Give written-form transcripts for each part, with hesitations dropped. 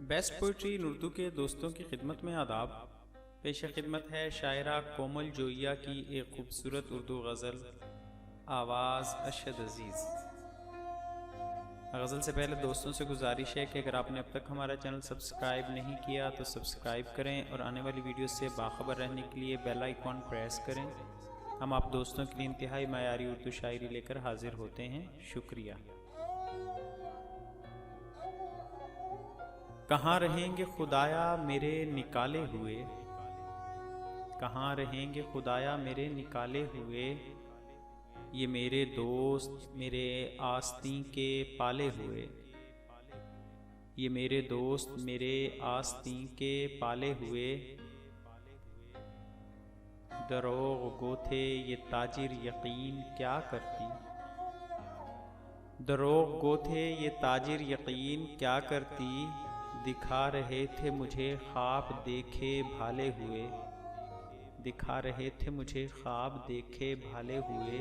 Best poetry इन उर्दू के दोस्तों की खिदमत में आदाब। पेश खिदमत है शायरा कोमल जोइया की एक खूबसूरत उर्दू गज़ल आवाज़ अशद अज़ीज़। गज़ल से पहले दोस्तों से गुजारिश है कि अगर आपने अब तक हमारा चैनल सब्सक्राइब नहीं किया तो सब्सक्राइब करें और आने वाली वीडियो से बाखबर रहने के लिए बेल आइकॉन प्रेस करें। हम आप दोस्तों के लिए इंतहाई मयारी उर्दू शायरी लेकर हाजिर होते हैं। शुक्रिया। कहाँ रहेंगे खुदाया मेरे निकाले हुए, कहाँ रहेंगे खुदाया मेरे निकाले हुए, ये मेरे दोस्त मेरे आस्तीं के पाले हुए, ये मेरे दोस्त मेरे आस्तीं के पाले हुए, दरोग गो थे ये ताजिर यकीन क्या करती, दरोग गो थे ये ताजिर यकीन क्या करती, दिखा रहे थे मुझे ख्वाब देखे भाले हुए, दिखा रहे थे मुझे ख्वाब देखे भाले हुए,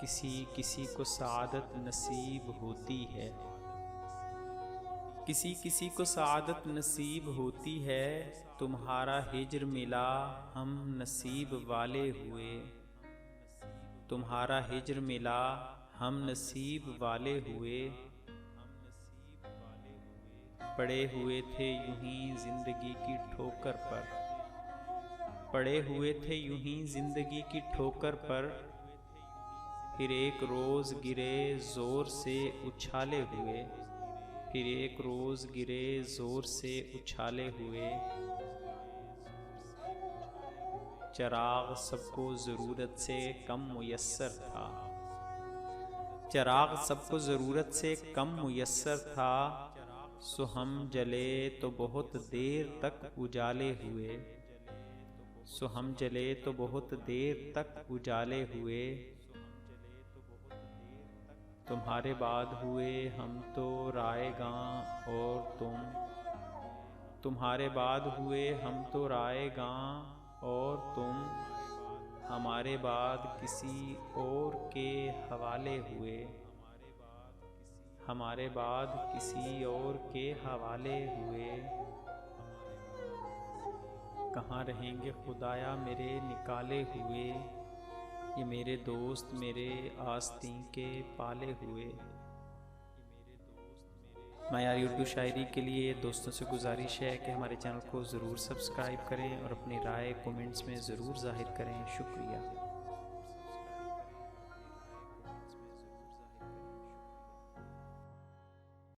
किसी किसी को सआदत नसीब होती है, किसी किसी को सआदत नसीब होती है, तुम्हारा हिज्र मिला हम नसीब वाले हुए, तुम्हारा हिज्र मिला हम नसीब वाले हुए, पड़े हुए थे यूं ही जिंदगी की ठोकर पर, पड़े हुए थे यूं ही जिंदगी की ठोकर पर, फिर एक रोज गिरे जोर से उछाले हुए, फिर एक रोज गिरे जोर से उछाले हुए, चराग सबको ज़रूरत से कम मुयस्सर था, चराग सबको ज़रूरत से कम मुयस्सर था, सो हम जले तो बहुत देर तक उजाले हुए, सो हम जले तो बहुत देर तक उजाले हुए, तुम्हारे बाद हुए हम तो रायगां और तुम, तुम्हारे बाद हुए हम तो रायगां और तुम, हमारे बाद किसी और के हवाले हुए, हमारे बाद किसी और के हवाले हुए, कहाँ रहेंगे खुदाया मेरे निकाले हुए, ये मेरे दोस्त मेरे आस्तीं के पाले हुए। मयारी उर्दू शायरी के लिए दोस्तों से गुजारिश है कि हमारे चैनल को ज़रूर सब्सक्राइब करें और अपनी राय कमेंट्स में ज़रूर ज़ाहिर करें। शुक्रिया।